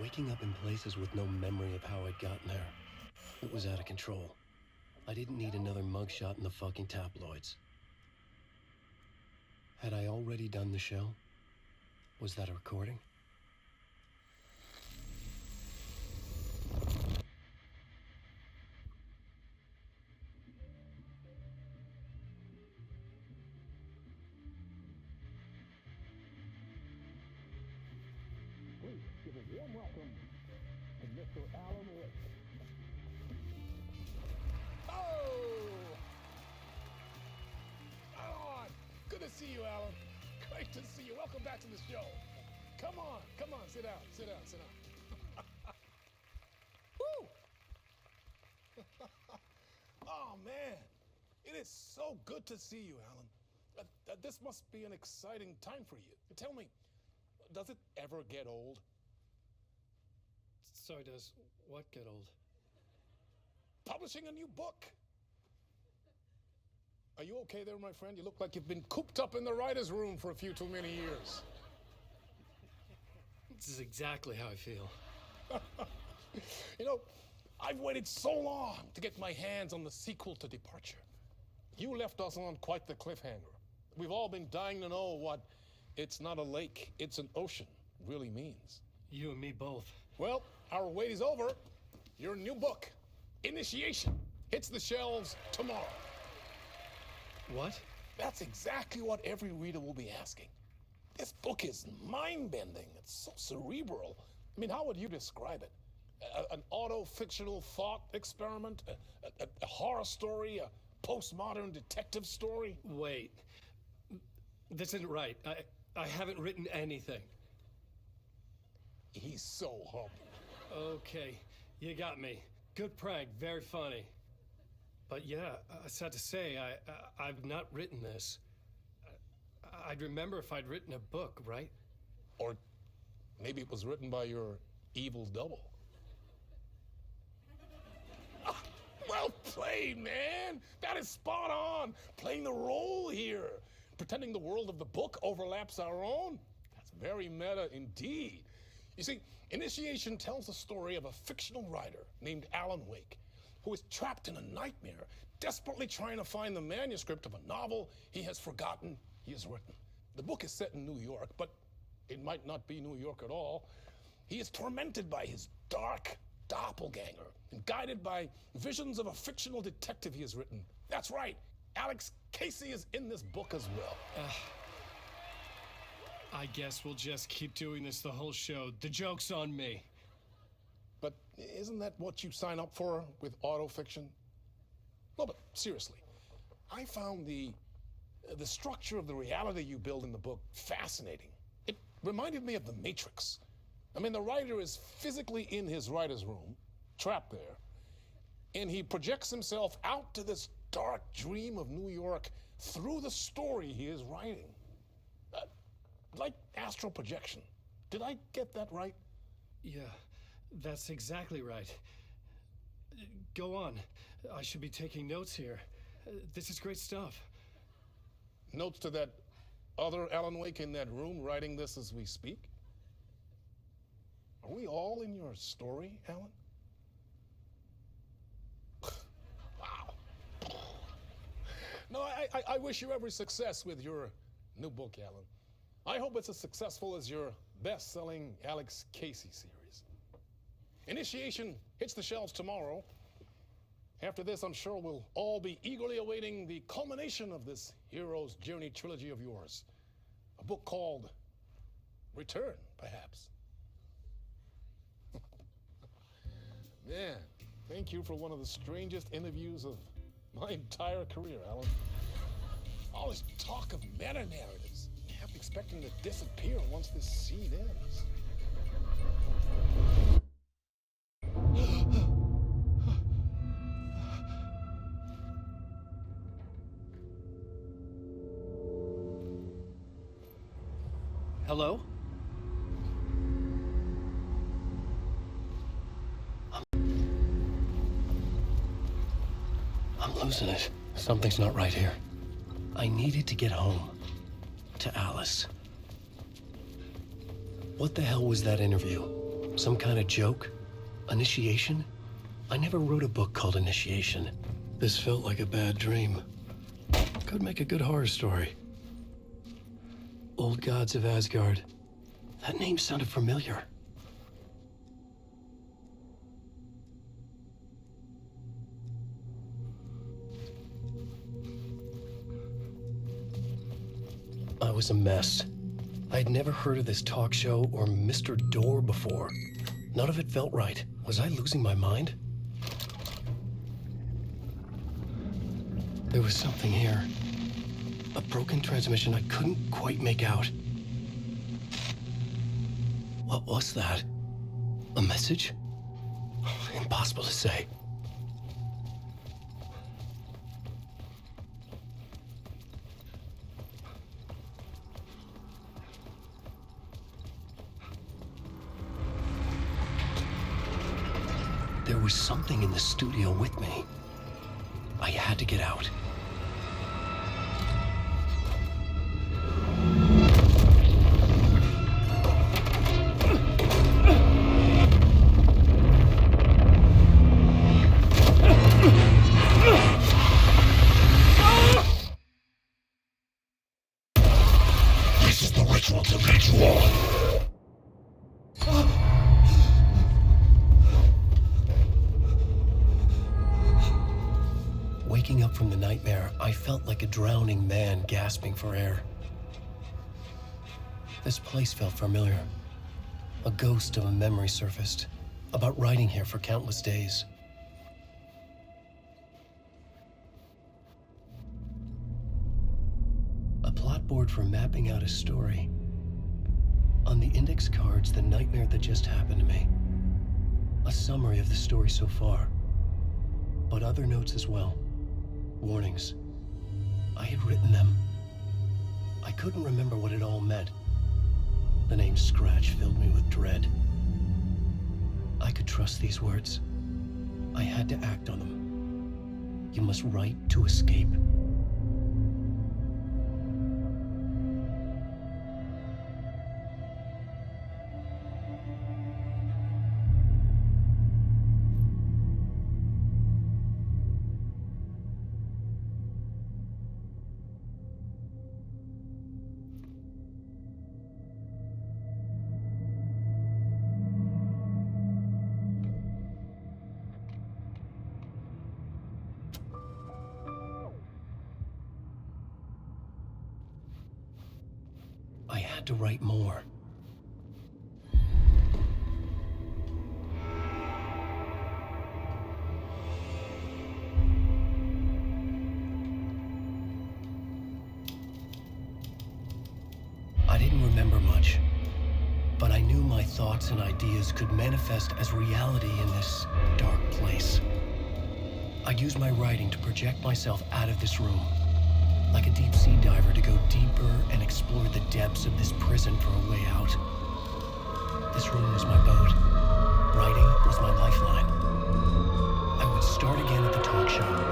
Waking up in places with no memory of how I'd gotten there. It was out of control. I didn't need another mugshot in the fucking tabloids. Had I already done the show? Was that a recording? Please give a warm welcome to Mr. Alice Wake. Oh! Alan! Good to see you, Alan. Great to see you. Welcome back to the show. Come on, sit down, sit down, sit down. Woo! Oh, man. It is so good to see you, Alan. This must be an exciting time for you. Tell me, does it ever get old? Sorry, does what get old? Publishing a new book. Are you okay there, my friend? You look like you've been cooped up in the writer's room for a few too many years. This is exactly how I feel. You know, I've waited so long to get my hands on the sequel to Departure. You left us on quite the cliffhanger. We've all been dying to know what "it's not a lake, it's an ocean" really means. You and me both. Well, our wait is over. Your new book, Initiation, hits the shelves tomorrow. What? That's exactly what every reader will be asking. This book is mind-bending. It's so cerebral. I mean, how would you describe it? An auto-fictional thought experiment? A horror story? A postmodern detective story? Wait. This isn't right. I haven't written anything. He's so humble. Okay, you got me. Good prank, very funny. But yeah, sad to say, I've not written this. I'd remember if I'd written a book, right? Or maybe it was written by your evil double. Ah, well played, man. That is spot on. Playing the role here. Pretending the world of the book overlaps our own. That's very meta indeed. You see, Initiation tells the story of a fictional writer named Alan Wake, who is trapped in a nightmare, desperately trying to find the manuscript of a novel he has forgotten he has written. The book is set in New York, but it might not be New York at all. He is tormented by his dark doppelganger and guided by visions of a fictional detective he has written. That's right, Alex Casey is in this book as well. I guess we'll just keep doing this the whole show. The joke's on me. But isn't that what you sign up for with autofiction? No, but seriously, I found the structure of the reality you build in the book fascinating. It reminded me of The Matrix. I mean, the writer is physically in his writer's room, trapped there, and he projects himself out to this dark dream of New York through the story he is writing. Like astral projection. Did I get that right? Yeah, that's exactly right. Go on. I should be taking notes here. This is great stuff. Notes to that other Alan Wake in that room writing this as we speak? Are we all in your story, Alan? Wow. No, I wish you every success with your new book, Alan. I hope it's as successful as your best-selling Alex Casey series. Initiation hits the shelves tomorrow. After this, I'm sure we'll all be eagerly awaiting the culmination of this hero's journey trilogy of yours. A book called Return, perhaps. Man, thank you for one of the strangest interviews of my entire career, Alan. All this talk of meta-narratives, half expecting to disappear once this scene ends. Hello? I'm losing it. Something's not right here. I needed to get home. To Alice. What the hell was that interview? Some kind of joke? Initiation? I never wrote a book called Initiation. This felt like a bad dream. Could make a good horror story. Old Gods of Asgard. That name sounded familiar. I was a mess. I'd never heard of this talk show or Mr. Door before. None of it felt right. Was I losing my mind? There was something here. A broken transmission I couldn't quite make out. What was that? A message? Impossible to say. There was something in the studio with me. I had to get out. This is the ritual to lead you on. Waking up from the nightmare, I felt like a drowning man gasping for air. This place felt familiar. A ghost of a memory surfaced, about writing here for countless days. A plot board for mapping out a story. On the index cards, the nightmare that just happened to me. A summary of the story so far, but other notes as well. Warnings. I had written them. I couldn't remember what it all meant. The name Scratch filled me with dread. I could trust these words. I had to act on them. You must write to escape. I had to write more. I didn't remember much, but I knew my thoughts and ideas could manifest as reality in this dark place. I'd use my writing to project myself out of this room, like a deep sea diver to go deeper and explore the depths of this prison for a way out. This room was my boat. Writing was my lifeline. I would start again at the talk show.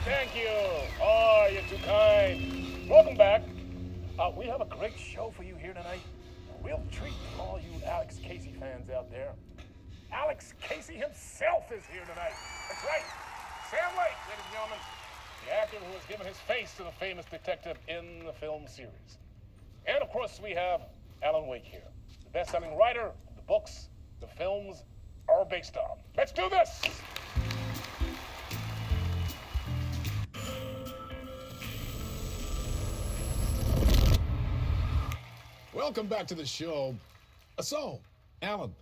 Thank you. Oh, you're too kind. Welcome back. We have a great show for you here tonight. A real treat for all you Alex Casey fans out there. Alex Casey himself is here tonight. That's right. Sam Lake, ladies and gentlemen. The actor who has given his face to the famous detective in the film series. And of course, we have Alan Wake here, the best-selling writer of the books the films are based on. Let's do this! Welcome back to the show. So, Alan,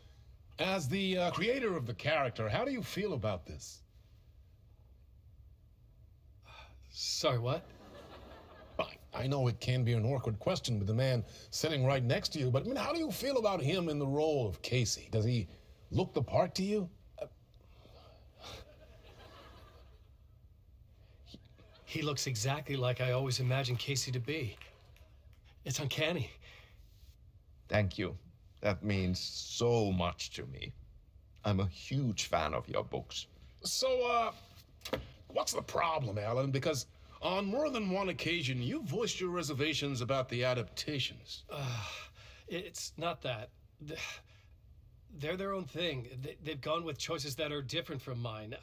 as the creator of the character, how do you feel about this? Sorry, what? I know it can be an awkward question with the man sitting right next to you, but I mean, how do you feel about him in the role of Casey? Does he look the part to you? He looks exactly like I always imagined Casey to be. It's uncanny. Thank you. That means so much to me. I'm a huge fan of your books. So, what's the problem, Alan? Because on more than one occasion, you voiced your reservations about the adaptations. It's not that. They're their own thing. They've gone with choices that are different from mine.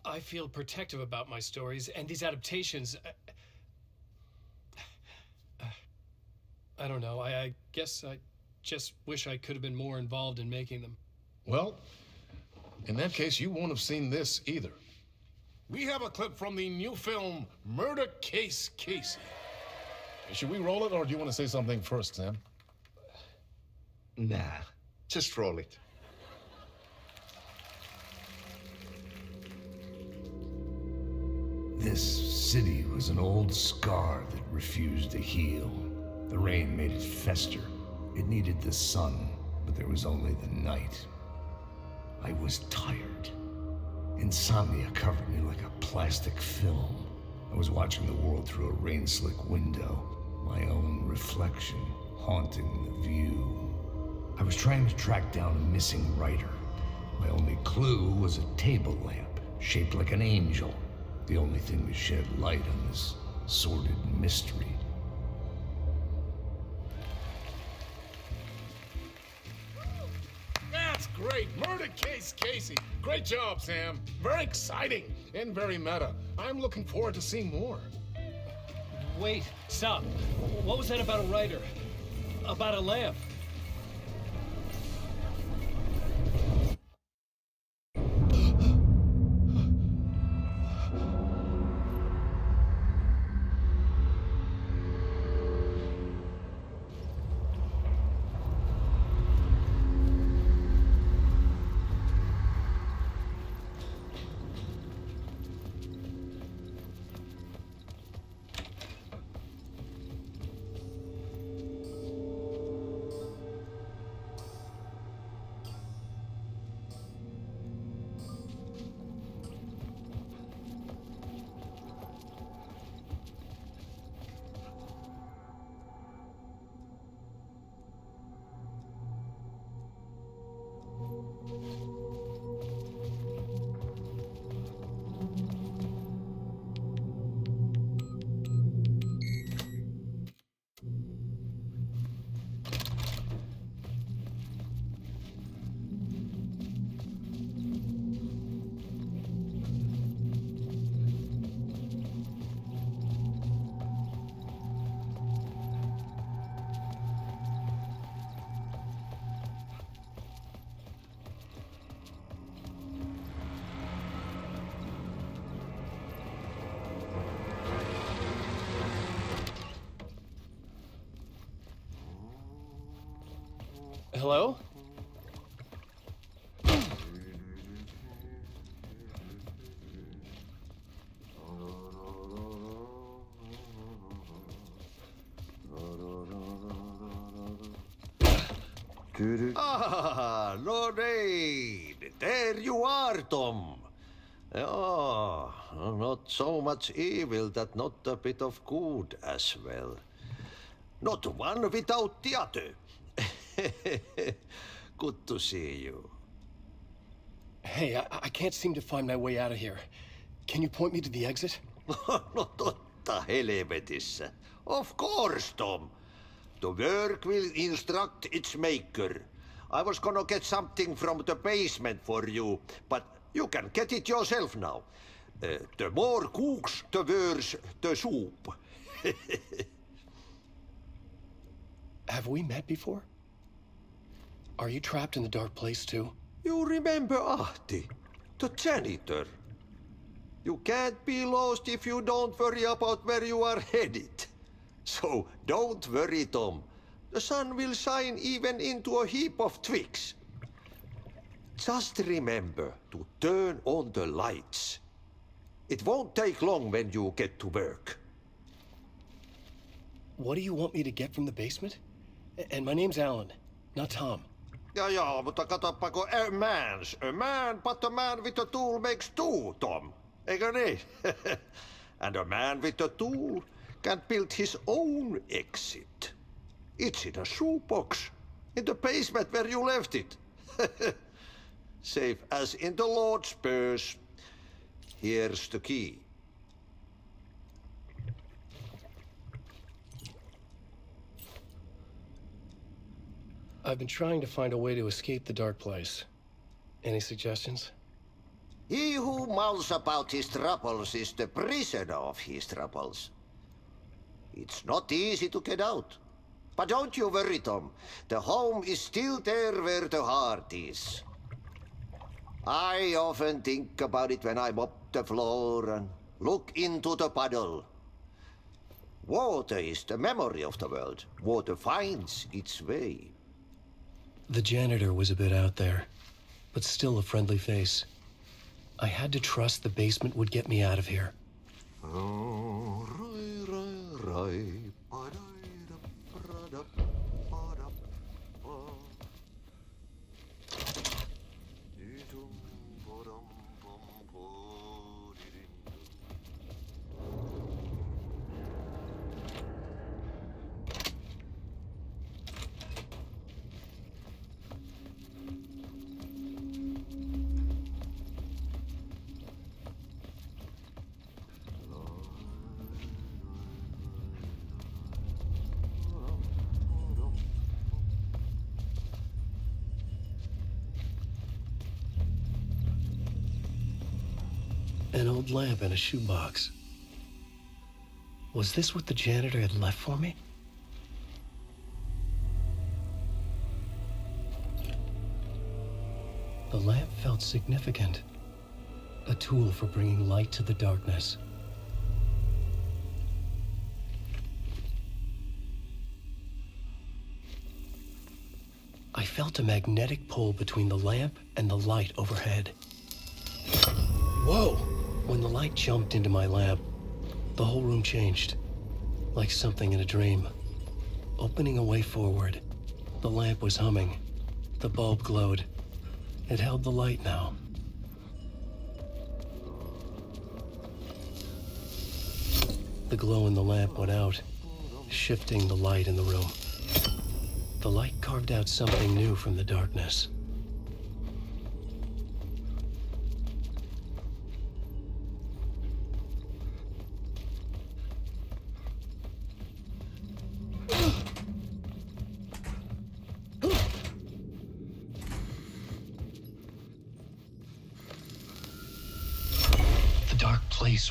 I feel protective about my stories, and these adaptations... I don't know. I guess I just wish I could have been more involved in making them. Well, in that case, you won't have seen this either. We have a clip from the new film, Murder Case Casey. Should we roll it, or do you want to say something first, Sam? Nah, just roll it. This city was an old scar that refused to heal. The rain made it fester. It needed the sun, but there was only the night. I was tired. Insomnia covered me like a plastic film. I was watching the world through a rain-slick window, my own reflection haunting the view. I was trying to track down a missing writer. My only clue was a table lamp, shaped like an angel. The only thing to shed light on this sordid mystery. That's great. Murder Case Casey. Great job, Sam. Very exciting and very meta. I'm looking forward to seeing more. Wait, stop. What was that about a writer? About a lamp? Hello? Ah, Lorraine! There you are, Tom. Oh, not so much evil that not a bit of good as well. Not one without the other. Good to see you. Hey, I can't seem to find my way out of here. Can you point me to the exit? No totta helvetissä. Of course, Tom. The work will instruct its maker. I was gonna get something from the basement for you, but you can get it yourself now. The more cooks, the worse the soup. Have we met before? Are you trapped in the dark place too? You remember Ahti, the janitor. You can't be lost if you don't worry about where you are headed. So don't worry, Tom. The sun will shine even into a heap of twigs. Just remember to turn on the lights. It won't take long when you get to work. What do you want me to get from the basement? And my name's Alan, not Tom. Ja, mutta katoppa, kun a man, but a man with a tool makes two, Tom. Eikö niin? And a man with a tool can build his own exit. It's in a shoebox, in the basement where you left it. Safe as in the Lord's purse. Here's the key. I've been trying to find a way to escape the dark place. Any suggestions? He who mouths about his troubles is the prisoner of his troubles. It's not easy to get out. But don't you worry, Tom. The home is still there where the heart is. I often think about it when I mop the floor and look into the puddle. Water is the memory of the world. Water finds its way. The janitor was a bit out there, but still a friendly face. I had to trust the basement would get me out of here. An old lamp in a shoebox. Was this what the janitor had left for me? The lamp felt significant. A tool for bringing light to the darkness. I felt a magnetic pull between the lamp and the light overhead. Whoa! When the light jumped into my lamp, the whole room changed, like something in a dream. Opening a way forward, the lamp was humming. The bulb glowed. It held the light now. The glow in the lamp went out, shifting the light in the room. The light carved out something new from the darkness.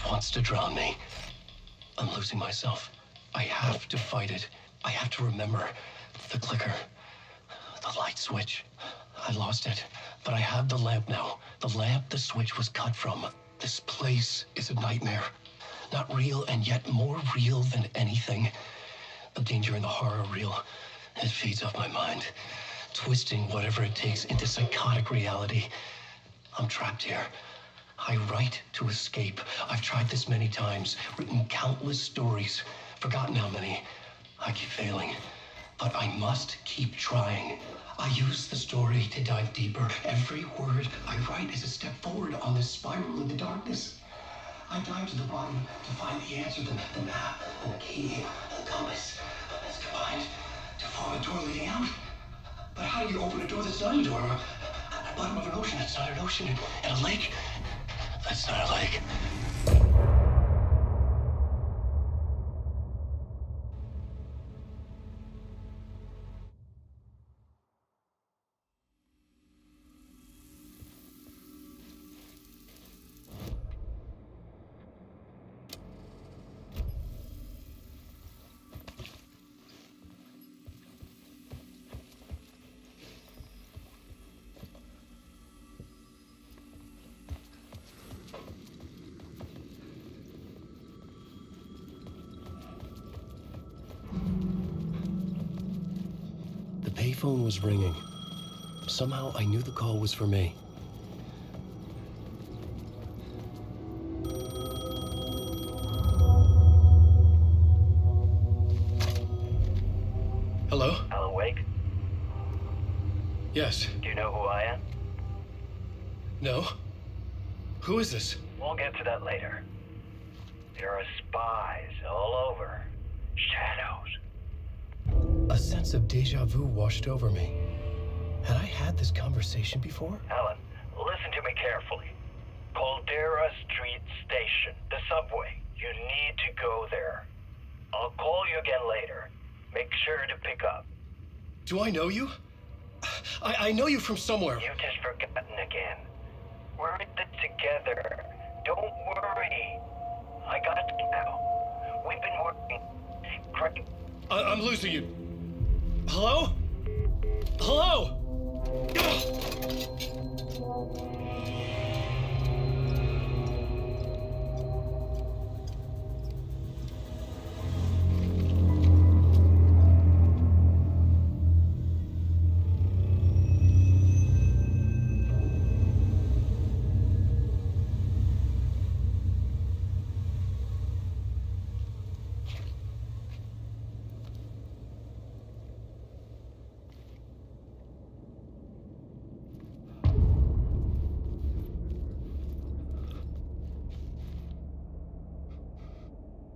Wants to drown me. I'm losing myself. I have to fight it. I have to remember the clicker, the light switch. I lost it, but I have the lamp now. The lamp the switch was cut from. This place is a nightmare. Not real, and yet more real than anything. The danger and the horror are real. It feeds off my mind, twisting whatever it takes into psychotic reality. I'm trapped here. I write to escape. I've tried this many times, written countless stories, forgotten how many. I keep failing, but I must keep trying. I use the story to dive deeper. Every word I write is a step forward on this spiral in the darkness. I dive to the bottom to find the answer, the map, and the key, and the compass. It's combined to form a door leading out. But how do you open a door that's not a door? At the bottom of an ocean, it's not an ocean, and a lake. That's not a lake. The payphone was ringing. Somehow I knew the call was for me. Hello? Alan Wake? Yes. Do you know who I am? No? Who is this? We'll get to that later. There are spies all over. Shadows. A sense of deja vu washed over me. Had I had this conversation before? Alan, listen to me carefully. Caldera Street Station, the subway. You need to go there. I'll call you again later. Make sure to pick up. Do I know you? I know you from somewhere. You've just forgotten again. We're in it together. Don't worry. I got it now. We've been working. Great. I'm losing you. Hello? Hello?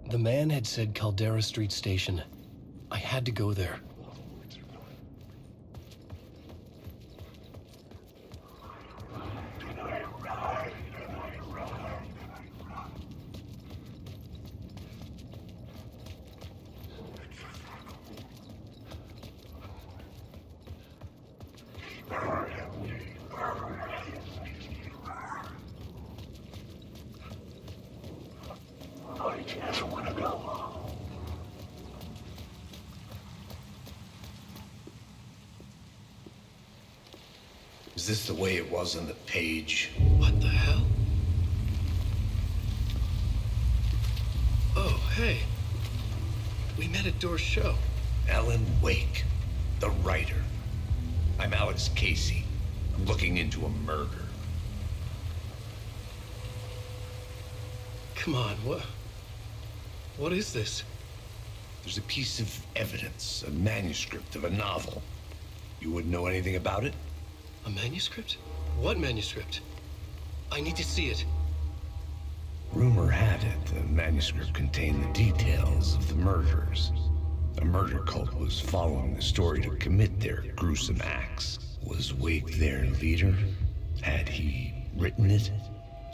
The man had said Caldera Street Station. I had to go there. Is this the way it was on the page? What the hell? Oh, hey. We met at Door's show. Alan Wake, the writer. I'm Alex Casey. I'm looking into a murder. Come on, what is this? There's a piece of evidence, a manuscript of a novel. You wouldn't know anything about it? A manuscript? What manuscript? I need to see it. Rumor had it the manuscript contained the details of the murders. A murder cult was following the story to commit their gruesome acts. Was Wake their leader? Had he written it?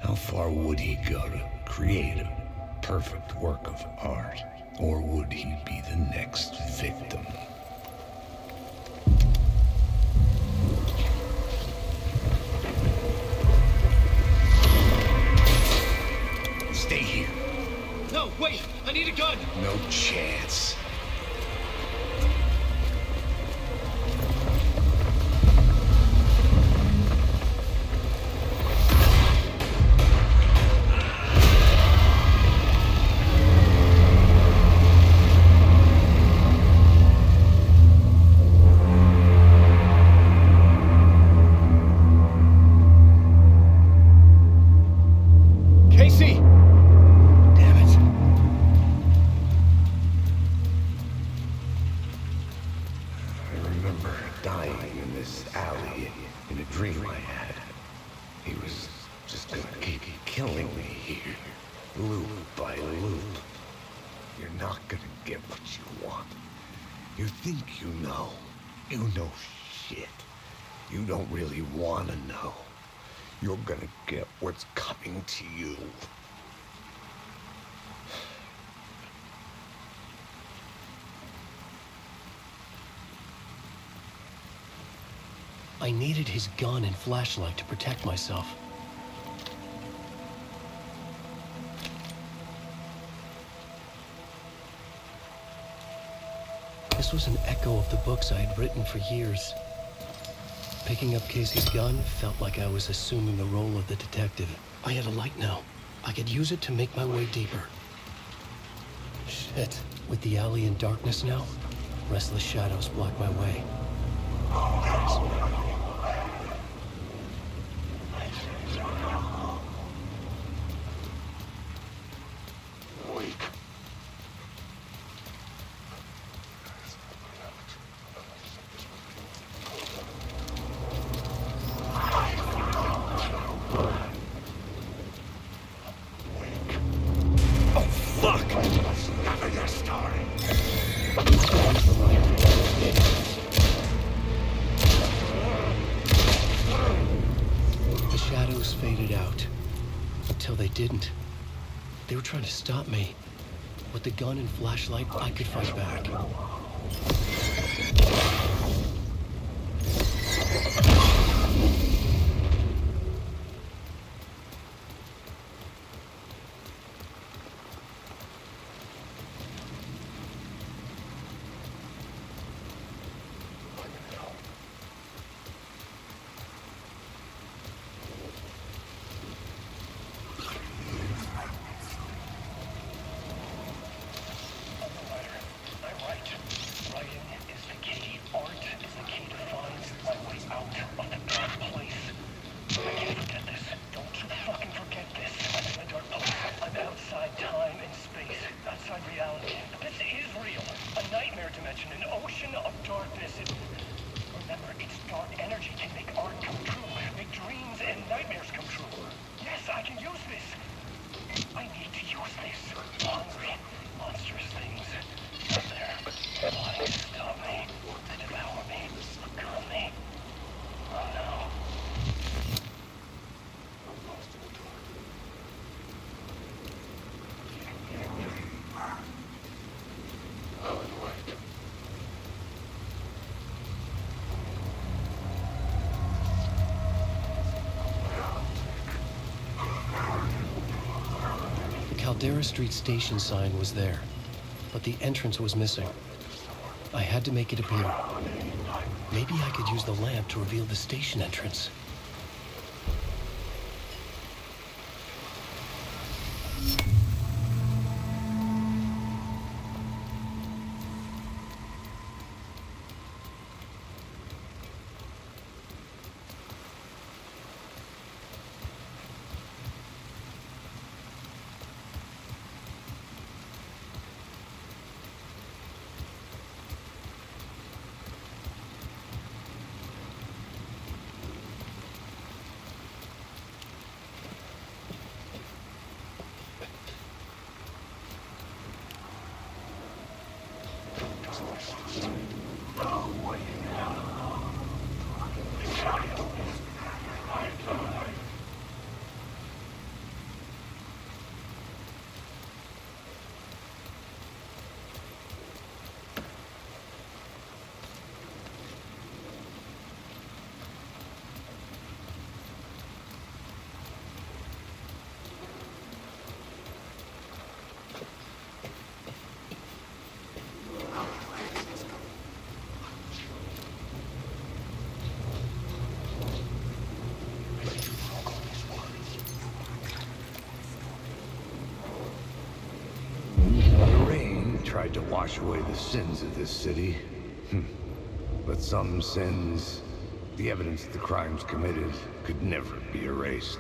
How far would he go to create a perfect work of art? Or would he be the next victim? Stay here. No, wait! I need a gun! No chance. Casey! Damn it. I remember dying in this alley in a dream I had. He was just gonna keep killing me here, loop by loop. You're not gonna get what you want. You think you know. You know shit. You don't really want to know. You're gonna get what's coming to you. I needed his gun and flashlight to protect myself. This was an echo of the books I had written for years. Picking up Casey's gun felt like I was assuming the role of the detective. I had a light now. I could use it to make my way deeper. Shit. With the alley in darkness now, restless shadows block my way. didn't. They were trying to stop me. With the gun and flashlight, I could fight back. Caldera Street station sign was there, but the entrance was missing. I had to make it appear. Maybe I could use the lamp to reveal the station entrance. Tried to wash away the sins of this city. But some sins, the evidence of the crimes committed, could never be erased.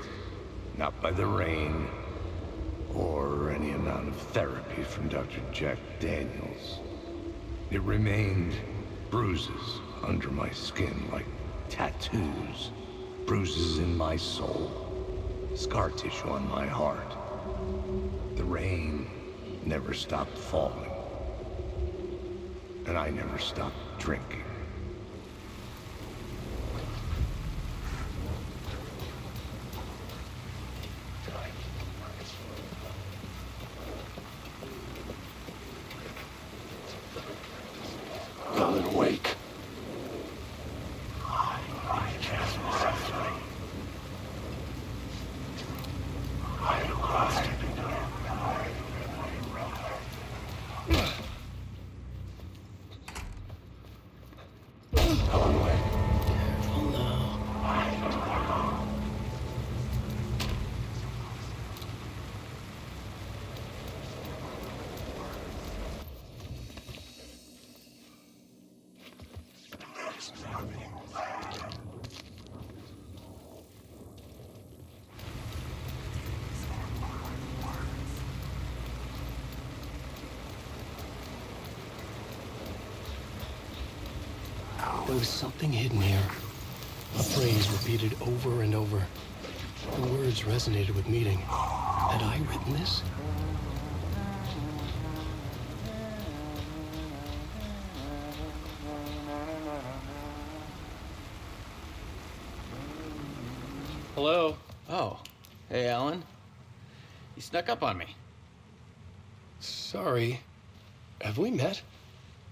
Not by the rain, or any amount of therapy from Dr. Jack Daniels. It remained bruises under my skin, like tattoos. Bruises in my soul. Scar tissue on my heart. The rain never stopped falling. And I never stopped drinking. Wake. There was something hidden here. A phrase repeated over and over. The words resonated with meaning. Had I written this? Hello? Oh. Hey, Alan? You snuck up on me. Sorry. Have we met?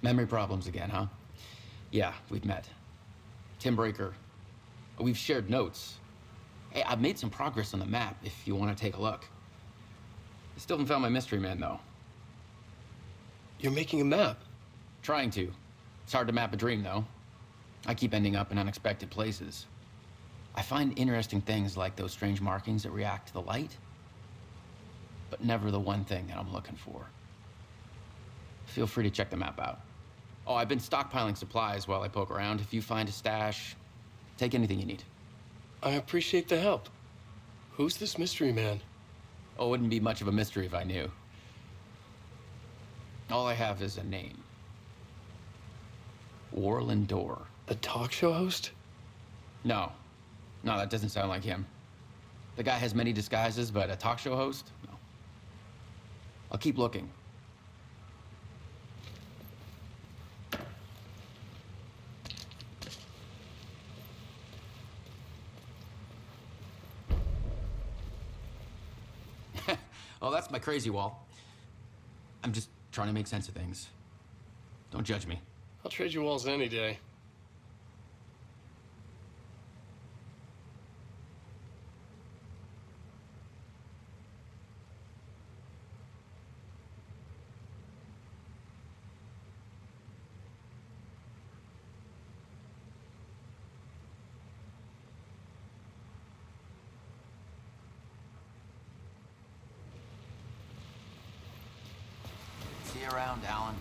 Memory problems again, huh? Yeah, we've met. Tim Breaker. We've shared notes. Hey, I've made some progress on the map if you want to take a look. I still haven't found my mystery man, though. You're making a map? Trying to. It's hard to map a dream, though. I keep ending up in unexpected places. I find interesting things like those strange markings that react to the light, but never the one thing that I'm looking for. Feel free to check the map out. Oh, I've been stockpiling supplies while I poke around. If you find a stash, take anything you need. I appreciate the help. Who's this mystery man? Oh, it wouldn't be much of a mystery if I knew. All I have is a name. Warland Door. The talk show host? No. No, that doesn't sound like him. The guy has many disguises, but a talk show host? No. I'll keep looking. Oh, that's my crazy wall. I'm just trying to make sense of things. Don't judge me. I'll trade you walls any day. See you around, Alan.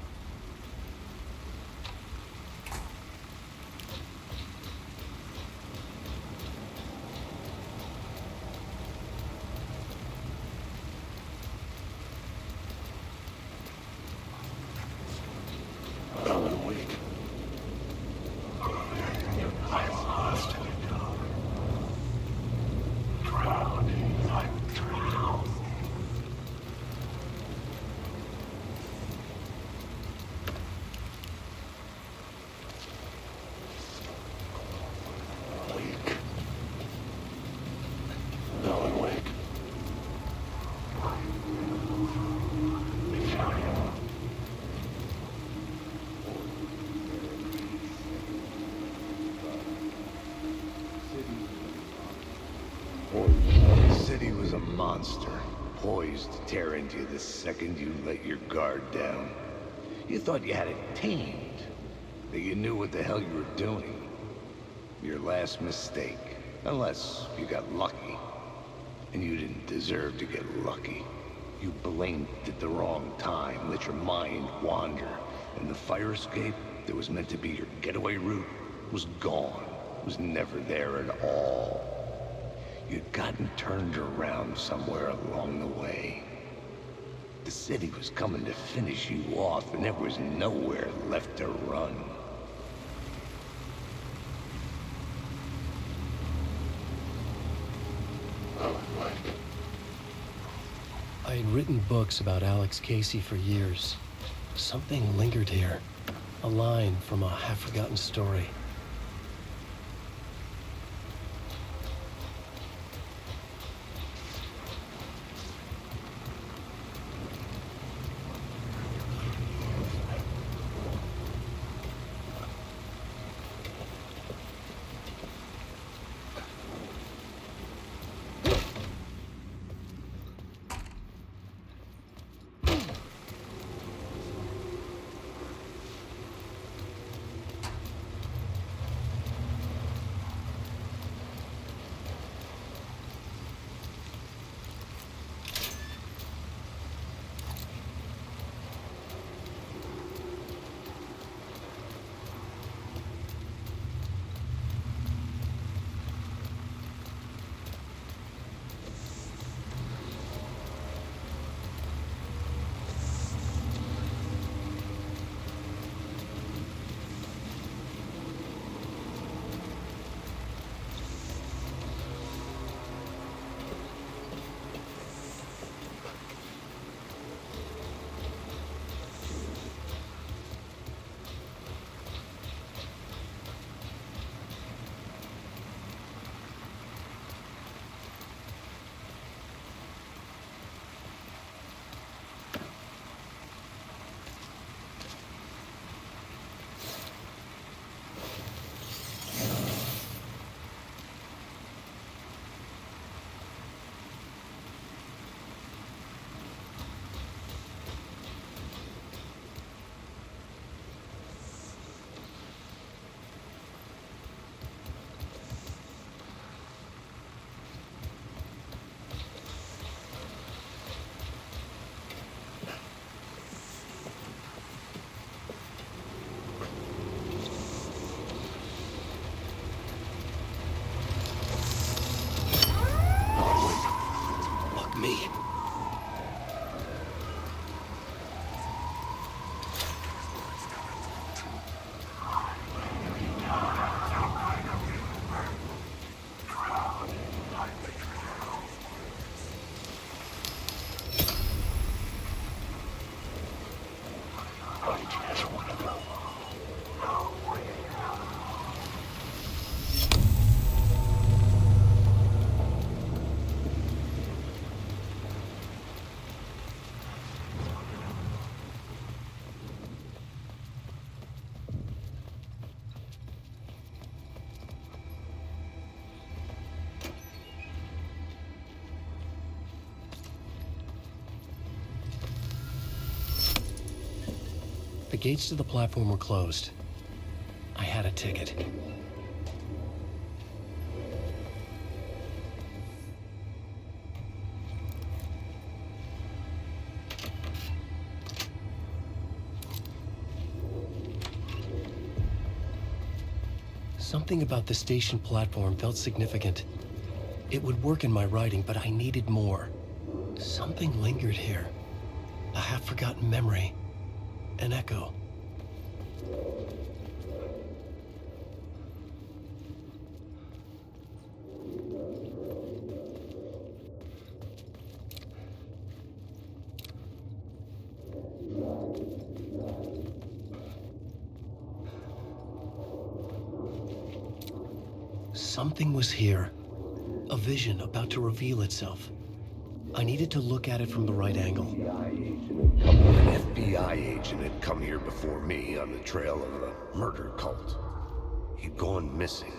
Alan Wake. I'm lost in it now. Drowning, I'm drowned. Wake. Alan Wake. We found him. The city was a monster, poised to tear into you the second you let your guard down. You thought you had it tamed, that you knew what the hell you were doing. Your last mistake, unless you got lucky. And you didn't deserve to get lucky. You blinked at the wrong time, let your mind wander, and the fire escape that was meant to be your getaway route was gone, was never there at all. You'd gotten turned around somewhere along the way. The city was coming to finish you off, and there was nowhere left to run. I had written books about Alex Casey for years. Something lingered here. A line from a half-forgotten story. gates to the platform were closed. I had a ticket. Something about the station platform felt significant. It would work in my writing, but I needed more. Something lingered here. A half-forgotten memory. An echo. Something was here. A vision about to reveal itself. I needed to look at it from the right angle. An FBI agent had come here before me on the trail of a murder cult. He'd gone missing,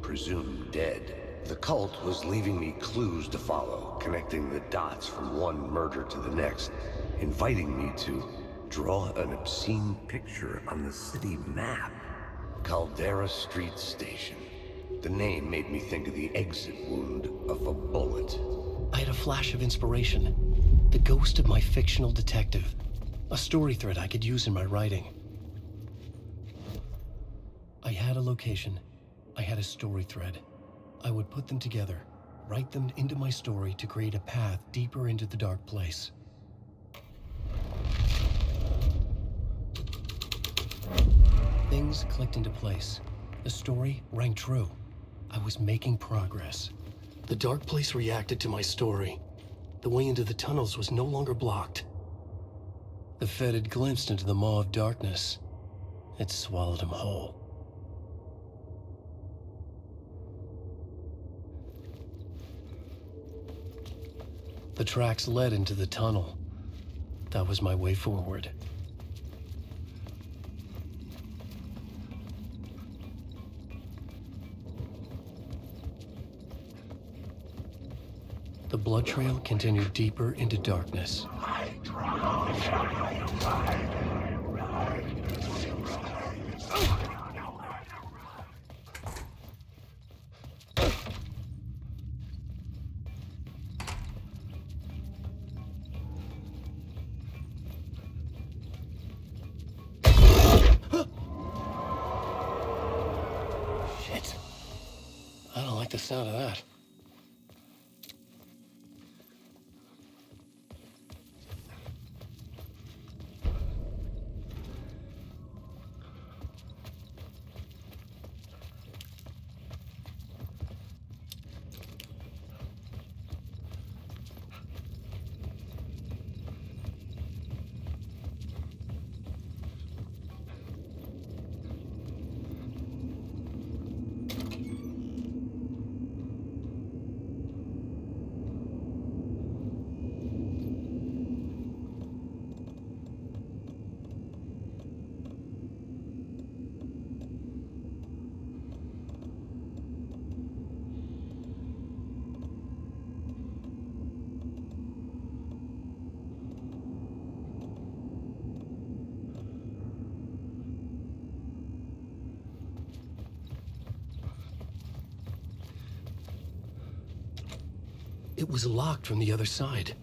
presumed dead. The cult was leaving me clues to follow, connecting the dots from one murder to the next, inviting me to draw an obscene picture on the city map. Caldera Street Station. The name made me think of the exit wound of a bullet. I had a flash of inspiration. The ghost of my fictional detective. A story thread I could use in my writing. I had a location. I had a story thread. I would put them together, write them into my story to create a path deeper into the dark place. Things clicked into place. The story rang true. I was making progress. The dark place reacted to my story. The way into the tunnels was no longer blocked. The Fed had glimpsed into the maw of darkness. It swallowed him whole. The tracks led into the tunnel. That was my way forward. The blood trail continued deeper into darkness. Shit. I don't like the sound of that. It was locked from the other side.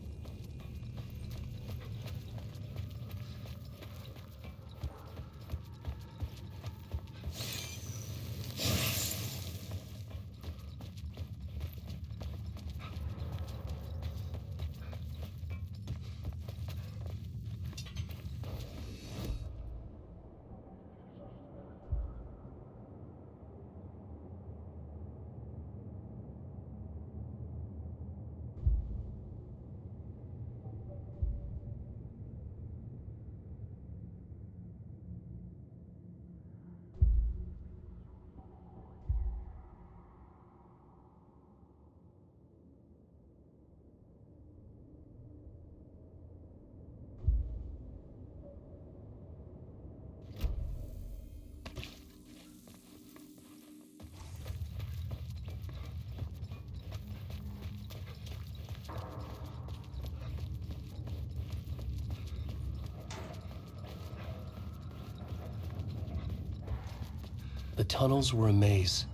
The tunnels were a maze.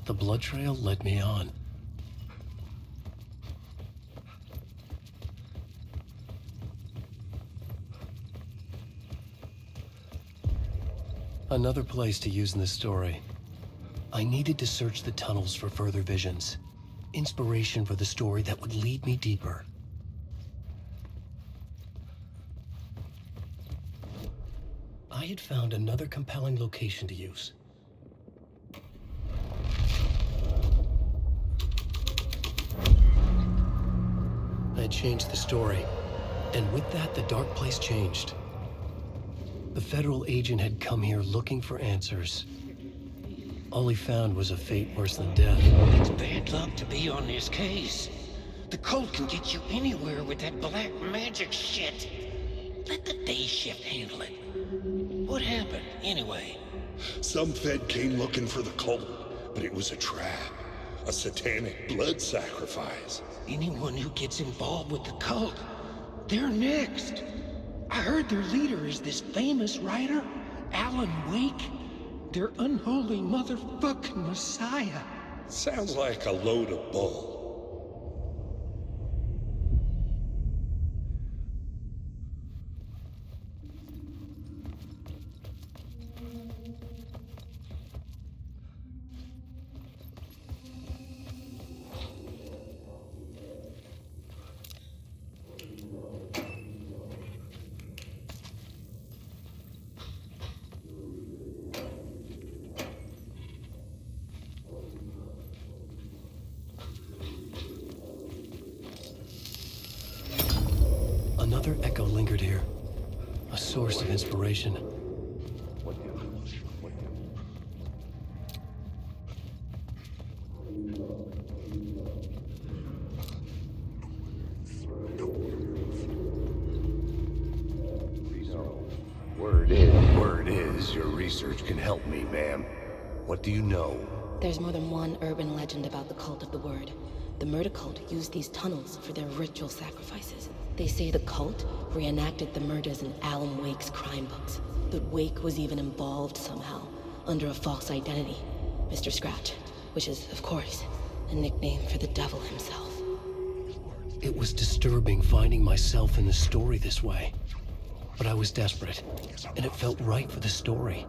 The blood trail led me on. Another place to use in the story. I needed to search the tunnels for further visions. Inspiration for the story that would lead me deeper. I had found another compelling location to use. I had changed the story, and with that, the dark place changed. The federal agent had come here looking for answers. All he found was a fate worse than death. It's bad luck to be on this case. The cult can get you anywhere with that black magic shit. Let the day shift handle it. What happened, anyway? Some Fed came looking for the cult, but it was a trap. A satanic blood sacrifice. Anyone who gets involved with the cult, they're next. I heard their leader is this famous writer, Alan Wake. Their unholy motherfucking messiah. Sounds like a load of bull. Another echo lingered here, a source of inspiration. Word is, your research can help me, ma'am. What do you know? There's more than one urban legend about the Cult of the Word. The murder cult used these tunnels for their ritual sacrifices. They say the cult reenacted the murders in Alan Wake's crime books. That Wake was even involved somehow, under a false identity, Mr. Scratch, which is, of course, a nickname for the devil himself. It was disturbing finding myself in the story this way. But I was desperate, and it felt right for the story.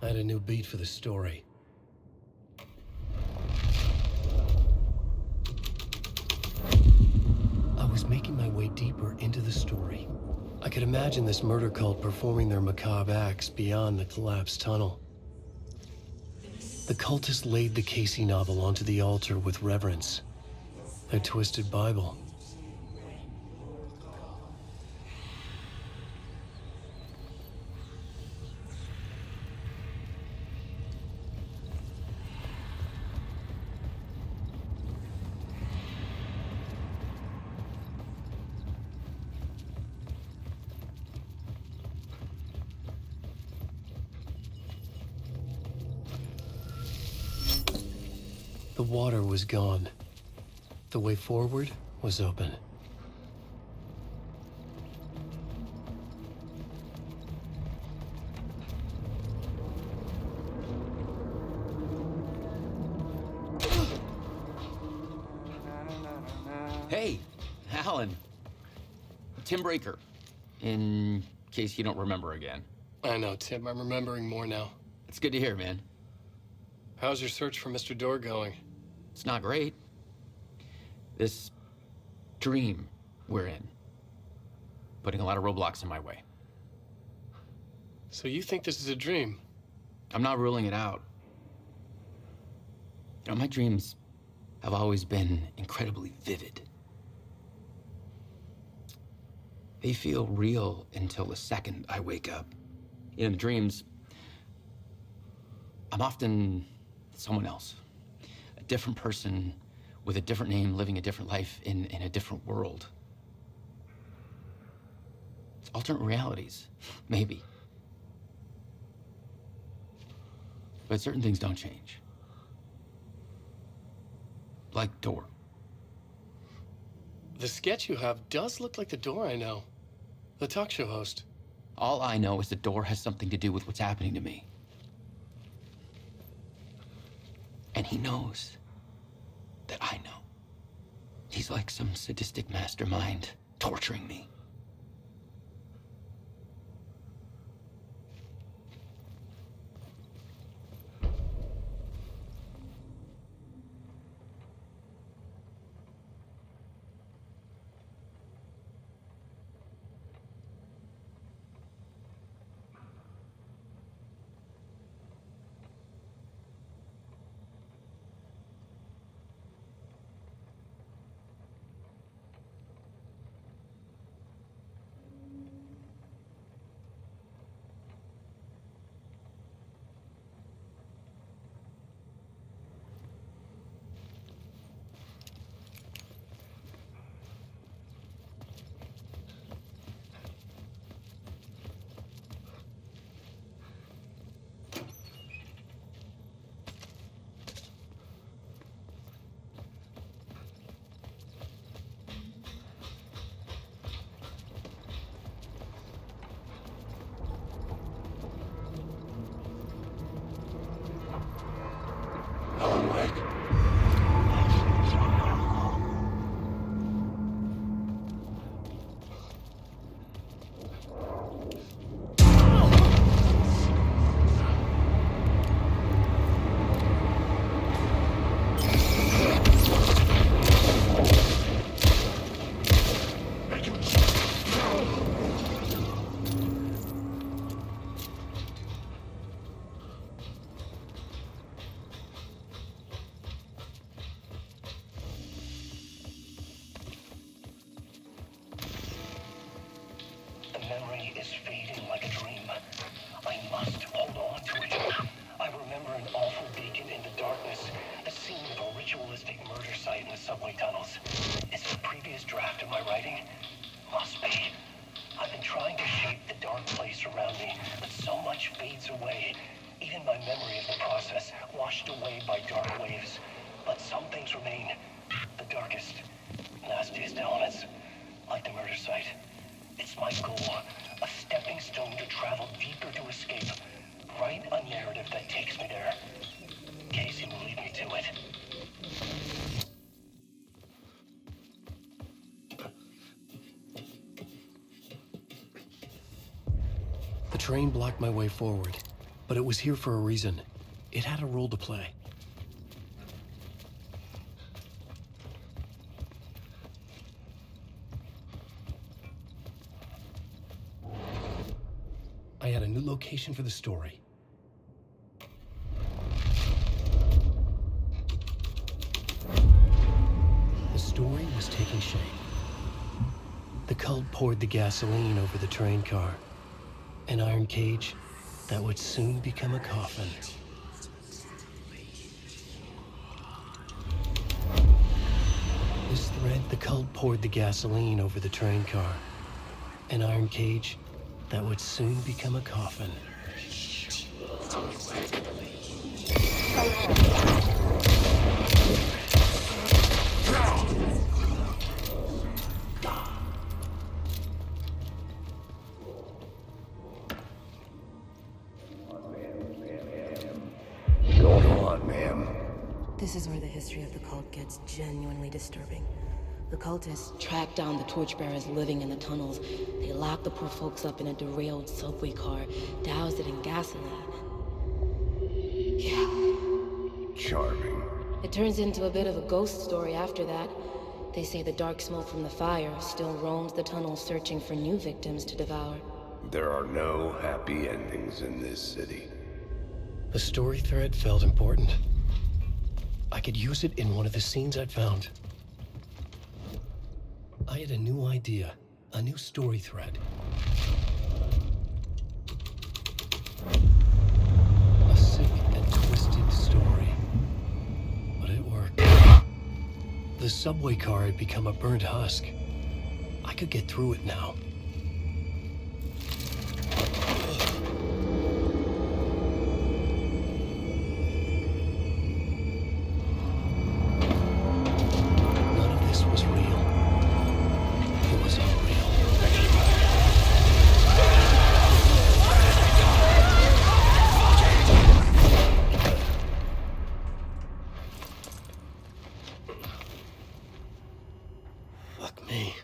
I had a new beat for the story. I was making my way deeper into the story. I could imagine this murder cult performing their macabre acts beyond the collapsed tunnel. The cultists laid the Casey novel onto the altar with reverence. Their twisted Bible. The water was gone. The way forward was open. Hey, Alan. Tim Breaker, in case you don't remember again. I know, Tim. I'm remembering more now. It's good to hear, man. How's your search for Mr. Door going? It's not great. This dream we're in, putting a lot of roadblocks in my way. So you think this is a dream? I'm not ruling it out. You know, my dreams have always been incredibly vivid. They feel real until the second I wake up. In the dreams, I'm often someone else, a different person with a different name, living a different life in a different world. It's alternate realities, maybe. But certain things don't change. Like Door. The sketch you have does look like the Door I know. The talk show host. All I know is the Door has something to do with what's happening to me. And he knows that I know. He's like some sadistic mastermind torturing me. Alan Wake. Memory is fading like a dream. I must hold on to it. I remember an awful beacon in the darkness, the scene of a ritualistic murder site in the subway tunnels. Is it a previous draft of my writing? Must be. I've been trying to shape the dark place around me, but so much fades away. Even my memory of the process, washed away by dark waves. But some things remain. The darkest, nastiest elements, like the murder site. It's my goal, a stepping stone to travel deeper to escape. Write a narrative that takes me there. Casey will lead me to it. The train blocked my way forward, but it was here for a reason. It had a role to play. I had a new location for the story. The story was taking shape. The cult poured the gasoline over the train car. An iron cage that would soon become a coffin. This thread, the cult poured the gasoline over the train car. An iron cage that would soon become a coffin. Go on, ma'am. This is where the history of the cult gets genuinely disturbing. The cultists tracked down the torchbearers living in the tunnels. They locked the poor folks up in a derailed subway car, doused it in gasoline. Yeah. Charming. It turns into a bit of a ghost story after that. They say the dark smoke from the fire still roams the tunnels searching for new victims to devour. There are no happy endings in this city. The story thread felt important. I could use it in one of the scenes I'd found. I had a new idea, a new story thread. A sick and twisted story. But it worked. The subway car had become a burnt husk. I could get through it now. None of this was real. It was all real. Fuck me.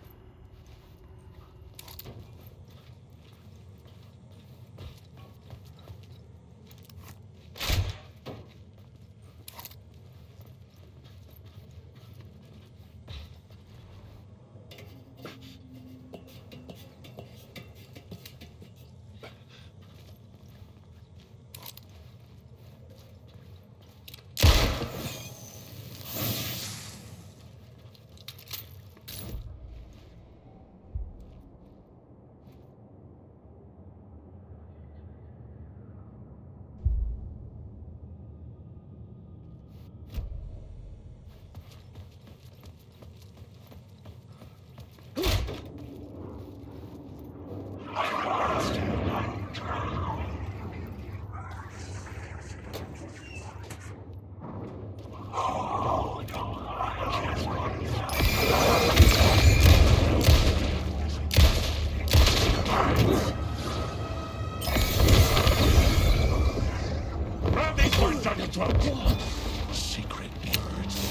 Grab these words down your throat! Secret words.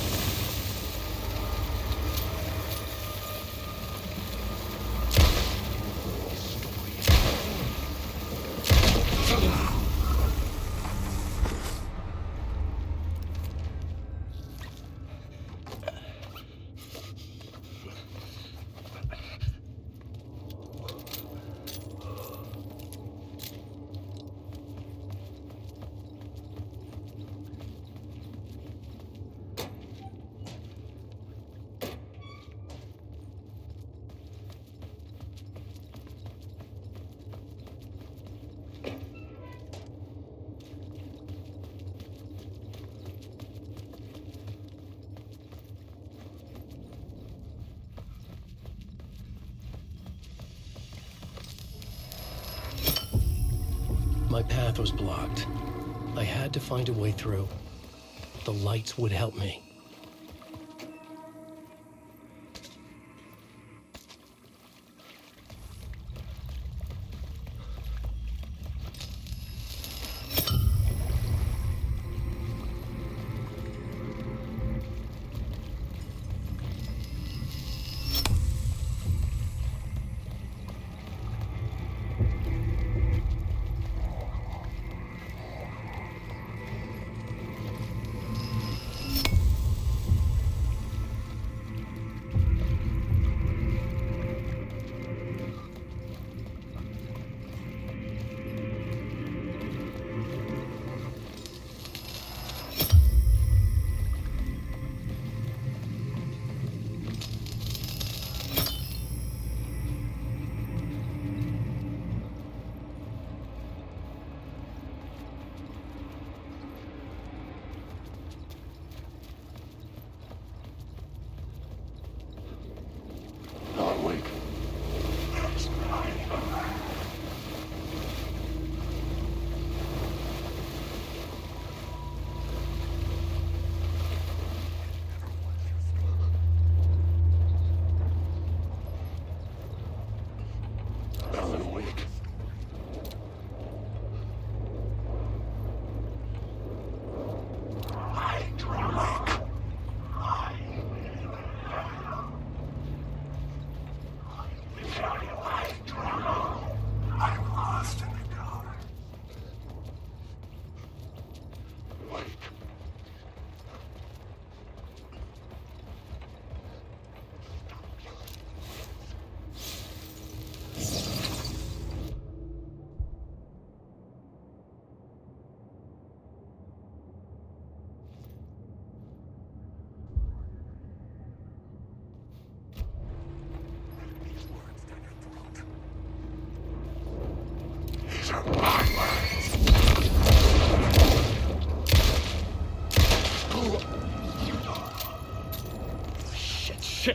My path was blocked. I had to find a way through. The lights would help me.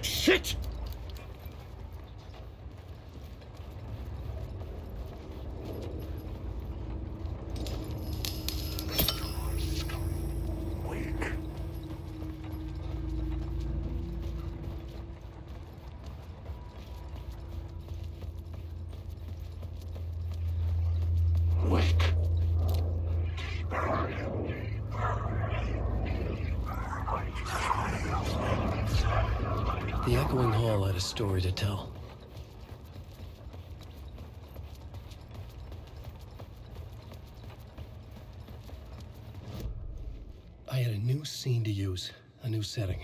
Shit! The echoing hall had a story to tell. I had a new scene to use, a new setting.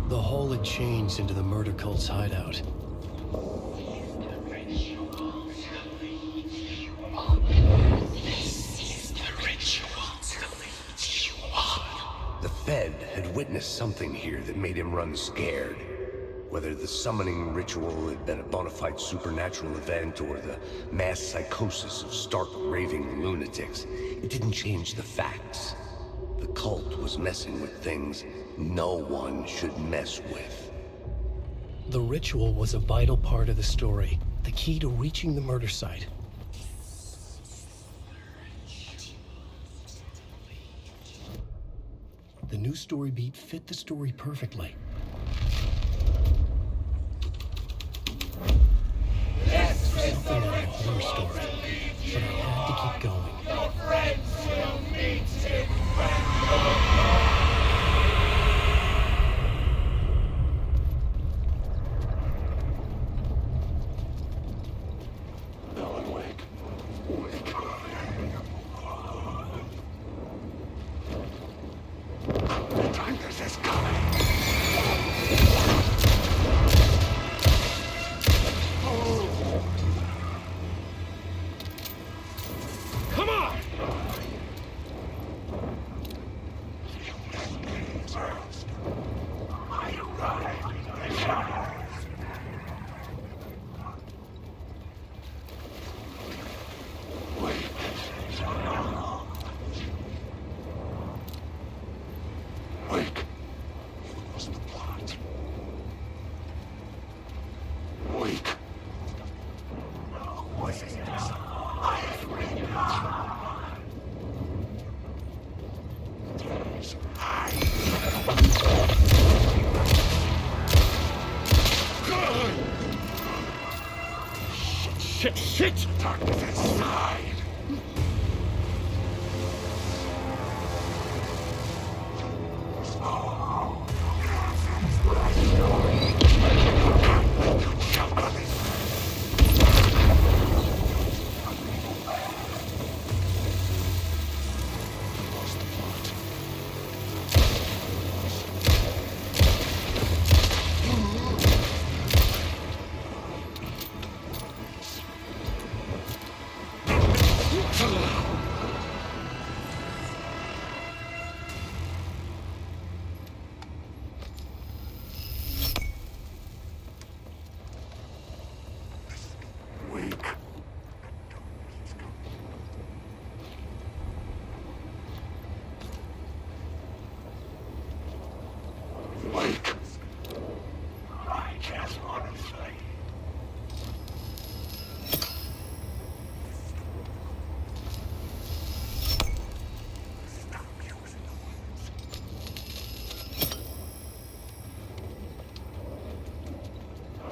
The hall had changed into the murder cult's hideout. The Fed had witnessed something here that made him run scared. Whether the summoning ritual had been a bona fide supernatural event or the mass psychosis of stark raving lunatics, it didn't change the facts. The cult was messing with things no one should mess with. The ritual was a vital part of the story, the key to reaching the murder site. The new story beat fit the story perfectly. Something out of a horror story, but I had to keep going. Shit! Darkness inside! Wake. I just want to say. Stop using the words.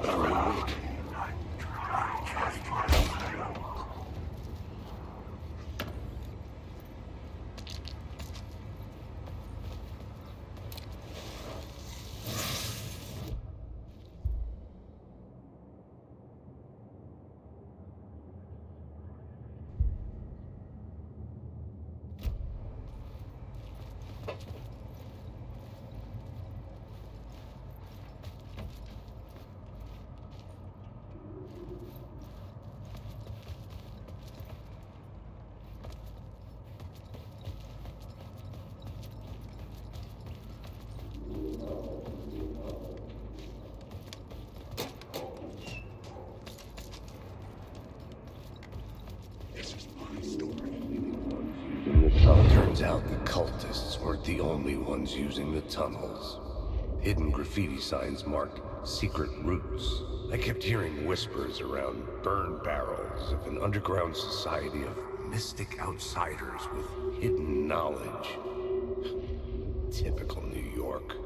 Every week, I just want to say. Turns out the cultists weren't the only ones using the tunnels. Hidden graffiti signs marked secret routes. I kept hearing whispers around burn barrels of an underground society of mystic outsiders with hidden knowledge. Typical New York.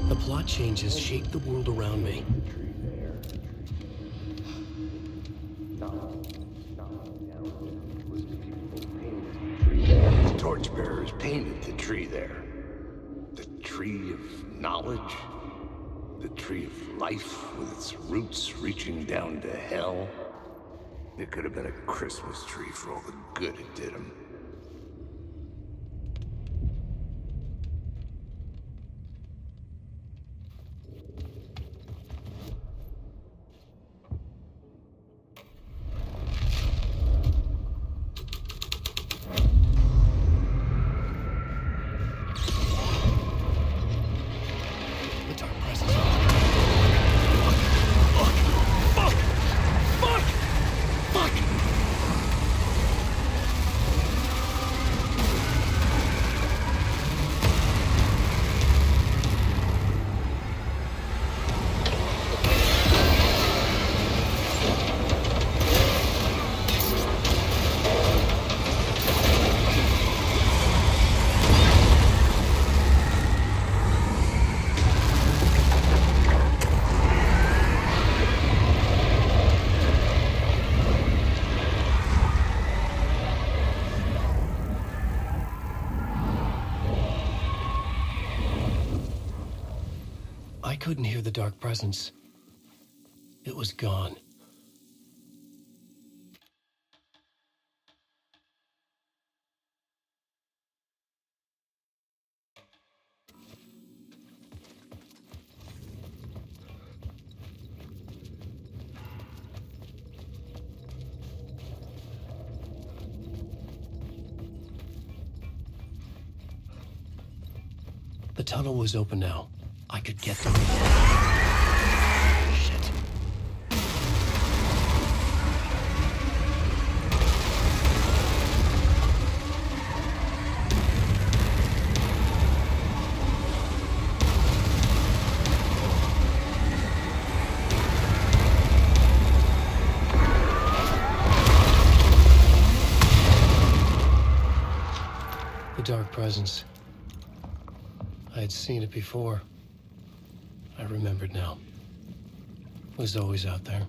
The plot changes shaped the world around me. The torchbearers painted the tree there. The tree of knowledge. The tree of life with its roots reaching down to hell. It could have been a Christmas tree for all the good it did him. couldn't hear the dark presence. It was gone. The tunnel was open now. I could get through it. Shit. The dark presence. I had seen it before. I remembered now. It was always out there,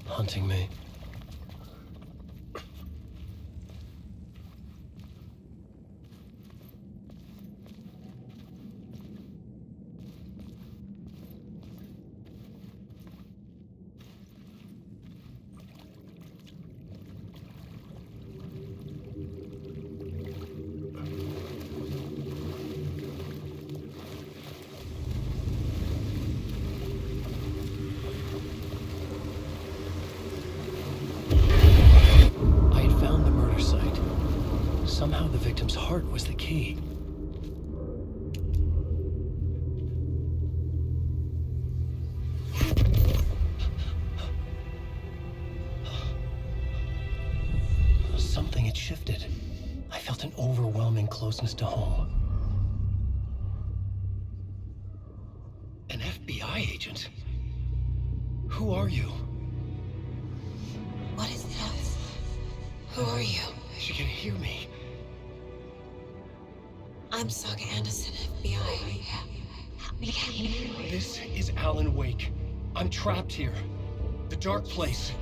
hunting me. Somehow the victim's heart was the key. Something had shifted. I felt an overwhelming closeness to home. An FBI agent? Who are you? What is this? Who are you? She can hear me. I'm Saga Anderson, FBI. Help me get you. This is Alan Wake. I'm trapped here. The dark place.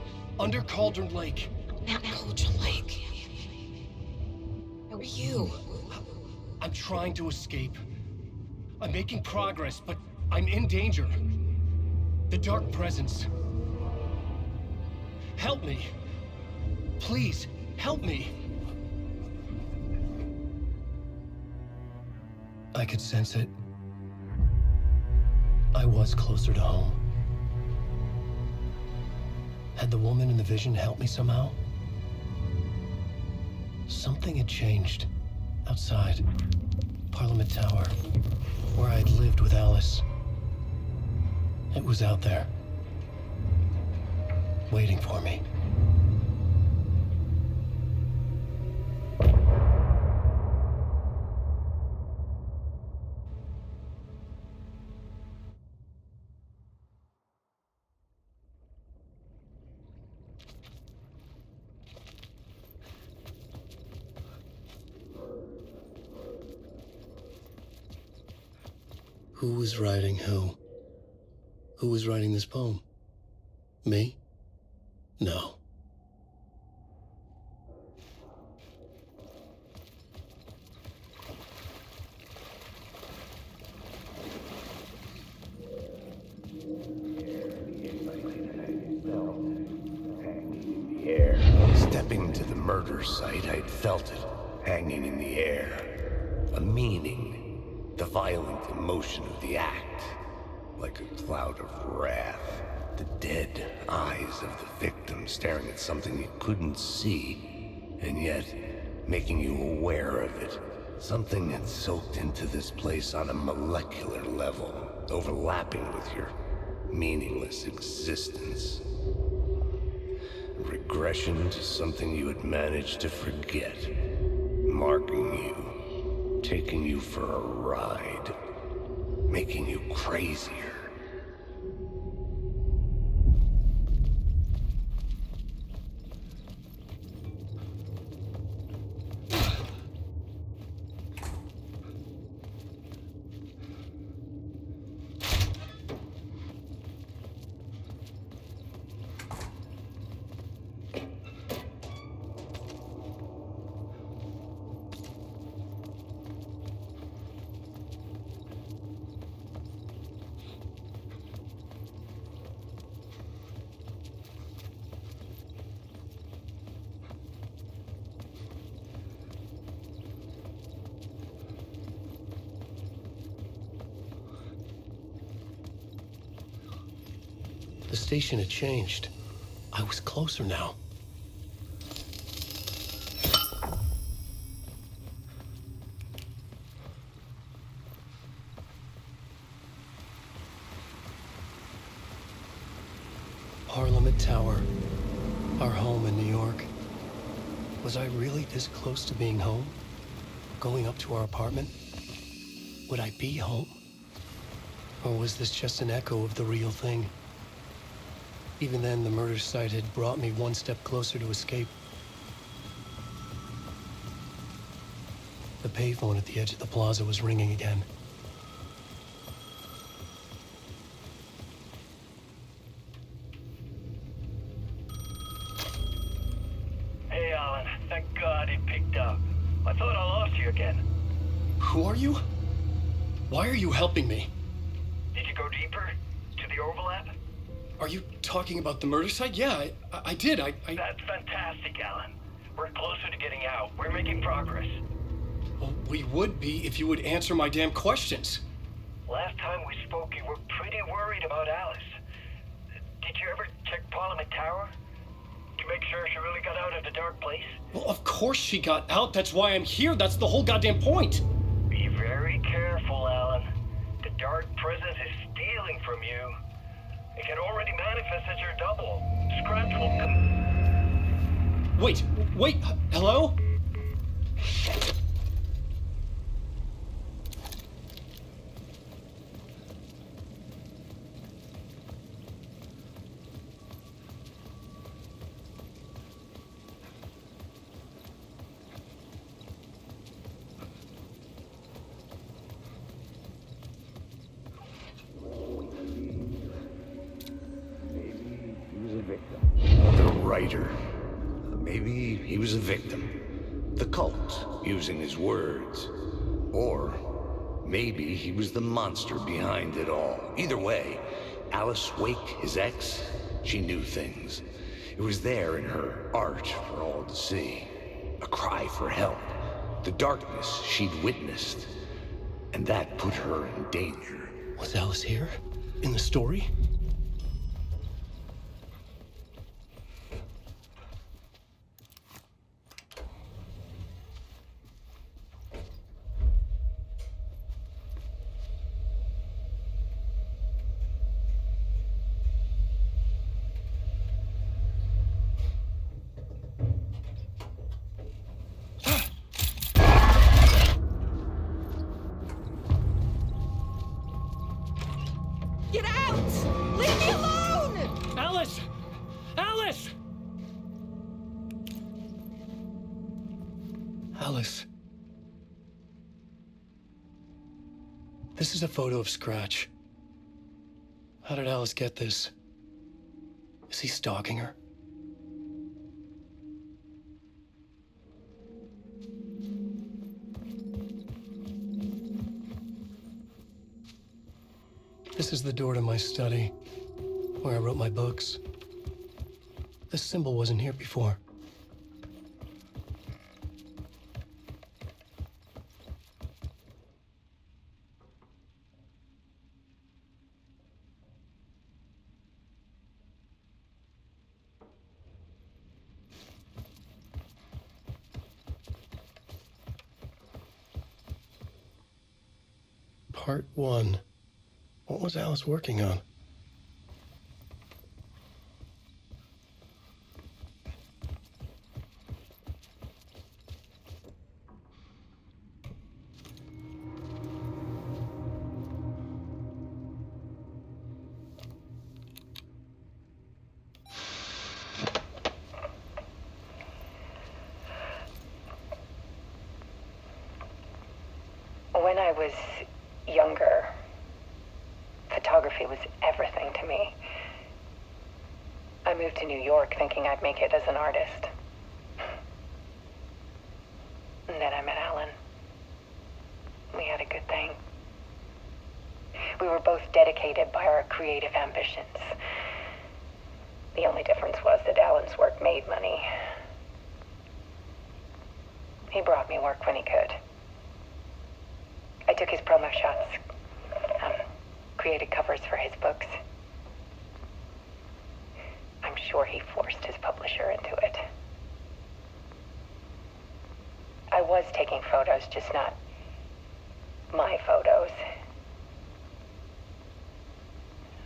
Under Cauldron Lake. Not Cauldron Lake. Who are you? I'm trying to escape. I'm making progress, but I'm in danger. The dark presence. Help me. Please, help me. I could sense it. I was closer to home. Had the woman in the vision helped me somehow? Something had changed. Outside. Parliament Tower. Where I'd lived with Alice. It was out there. Waiting for me. Who was writing who? Who was writing this poem? Me? No. Stepping to the murder site, I'd felt it, hanging in the air. A meaning, the violent emotion of the act, like a cloud of wrath. The dead eyes of the victim staring at something you couldn't see, and yet making you aware of it. Something had soaked into this place on a molecular level, overlapping with your meaningless existence. Regression to something you had managed to forget, marking you, taking you for a ride, making you crazier. The station had changed. I was closer now. Parliament Tower, our home in New York. Was I really this close to being home? Going up to our apartment? Would I be home? Or was this just an echo of the real thing? Even then, the murder site had brought me one step closer to escape. The payphone at the edge of the plaza was ringing again. Hey, Alan. Thank God it picked up. I thought I lost you again. Who are you? Why are you helping me? Did you go deeper? To the overlap? Are you talking about the murder site? Yeah, I did. That's fantastic, Alan. We're closer to getting out. We're making progress. Well, we would be if you would answer my damn questions. Last time we spoke, you were pretty worried about Alice. Did you ever check Parliament Tower? To make sure she really got out of the dark place? Well, of course she got out. That's why I'm here. That's the whole goddamn point. Be very careful, Alan. The dark presence is stealing from you. It can already manifest as your double. Scratch will come. Wait, hello? Maybe he was a victim. The cult, using his words. Or maybe he was the monster behind it all. Either way, Alice Wake, his ex, she knew things. It was there in her art for all to see. A cry for help. The darkness she'd witnessed. And that put her in danger. Was Alice here? In the story? Get out! Leave me alone! Alice! Alice! Alice. This is a photo of Scratch. How did Alice get this? Is he stalking her? This is the door to my study, where I wrote my books. This symbol wasn't here before. Part 1. What was Alice working on? When I was younger, photography was everything to me. I moved to New York thinking I'd make it as an artist. And then I met Alan. We had a good thing. We were both dedicated by our creative ambitions. The only difference was that Alan's work made money. He brought me work when he could. I took his promo shots, created covers for his books. sure he forced his publisher into it. I was taking photos, just not my photos.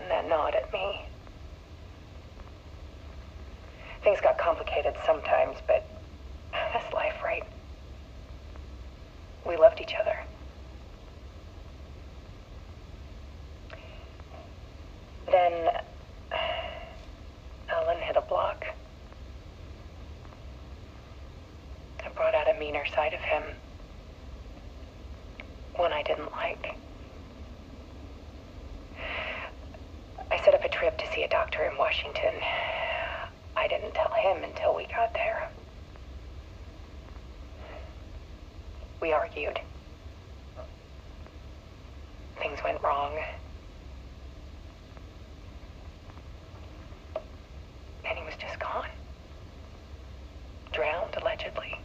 And that gnawed at me. Things got complicated sometimes, but that's life, right? We loved each other. Then Alan hit a block. I brought out a meaner side of him. One I didn't like. I set up a trip to see a doctor in Washington. I didn't tell him until we got there. We argued. Things went wrong. And he was just gone. Drowned, allegedly.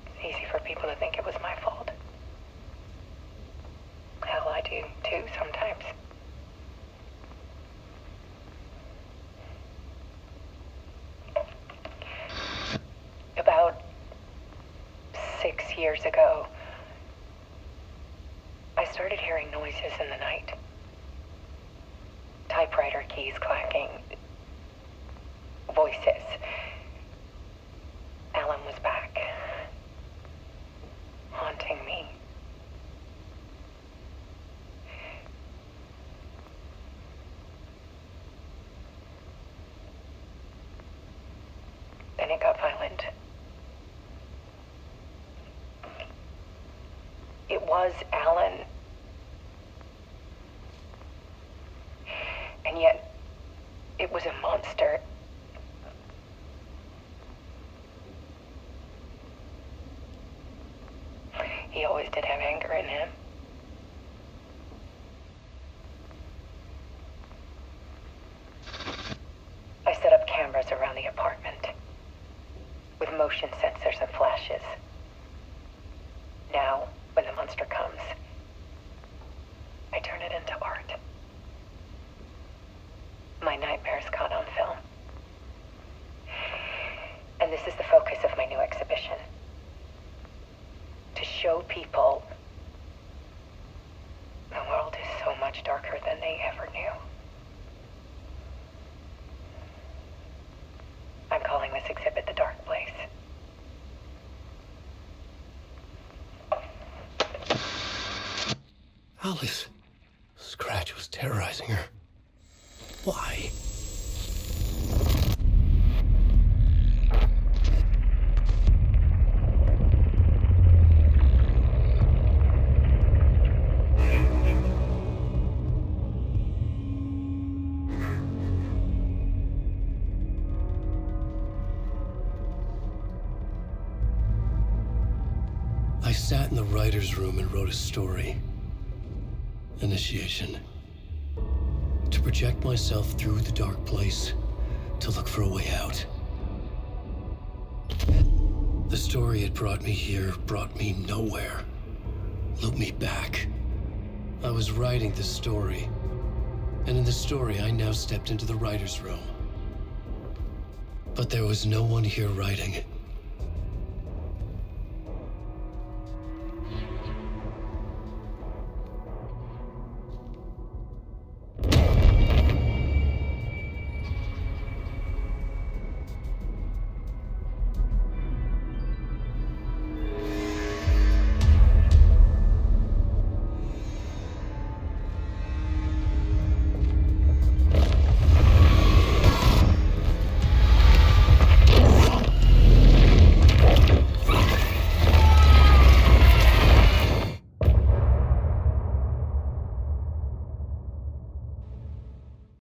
It's easy for people to think it was my fault. Hell, I do too sometimes. About 6 years ago, I started hearing noises in the night. Typewriter keys clacking. Voices. Alan was back. Haunting me. Then it got violent. It was Alan. And yet, it was a monster. He always did have anger in him. I set up cameras around the apartment with motion sensors and flashes. Now, when the monster comes, I turn it into art. My nightmares caught on film. And this is the focus of my new exhibition. To show people the world is so much darker than they ever knew. I'm calling this exhibit The Dark Place. Alice. Scratch was terrorizing her. Why? I sat in the writer's room and wrote a story. Initiation. To project myself through the dark place, to look for a way out. The story had brought me here, brought me nowhere. Looped me back. I was writing the story. And in the story, I now stepped into the writer's room. But there was no one here writing it.